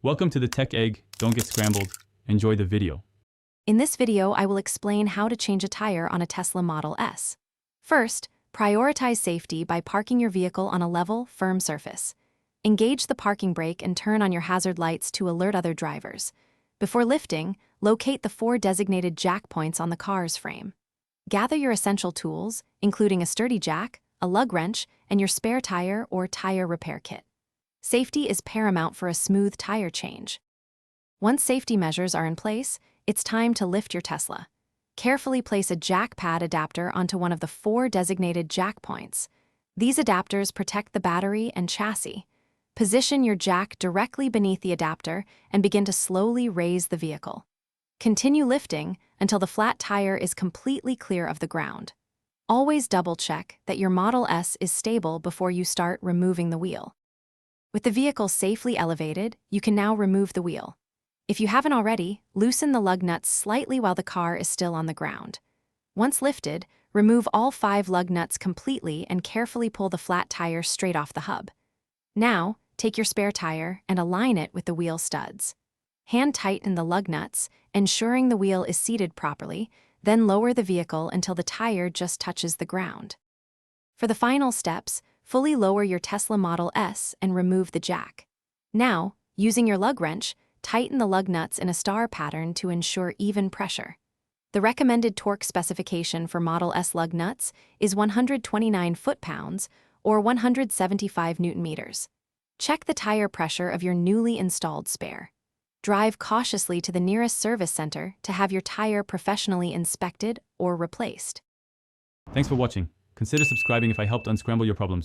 Welcome to the Tech Egg. Don't get scrambled. Enjoy the video. In this video, I will explain how to change a tire on a Tesla Model S. First, prioritize safety by parking your vehicle on a level, firm surface. Engage the parking brake and turn on your hazard lights to alert other drivers. Before lifting, locate the 4 designated jack points on the car's frame. Gather your essential tools, including a sturdy jack, a lug wrench, and your spare tire or tire repair kit. Safety is paramount for a smooth tire change. Once safety measures are in place, it's time to lift your Tesla. Carefully place a jack pad adapter onto one of the 4 designated jack points. These adapters protect the battery and chassis. Position your jack directly beneath the adapter and begin to slowly raise the vehicle. Continue lifting until the flat tire is completely clear of the ground. Always double-check that your Model S is stable before you start removing the wheel. With the vehicle safely elevated, you can now remove the wheel. If you haven't already, loosen the lug nuts slightly while the car is still on the ground. Once lifted, remove all 5 lug nuts completely and carefully pull the flat tire straight off the hub. Now, take your spare tire and align it with the wheel studs. Hand tighten the lug nuts, ensuring the wheel is seated properly, then lower the vehicle until the tire just touches the ground. For the final steps, fully lower your Tesla Model S and remove the jack. Now, using your lug wrench, tighten the lug nuts in a star pattern to ensure even pressure. The recommended torque specification for Model S lug nuts is 129 foot-pounds or 175 newton-meters. Check the tire pressure of your newly installed spare. Drive cautiously to the nearest service center to have your tire professionally inspected or replaced. Thanks for watching. Consider subscribing if I helped unscramble your problems.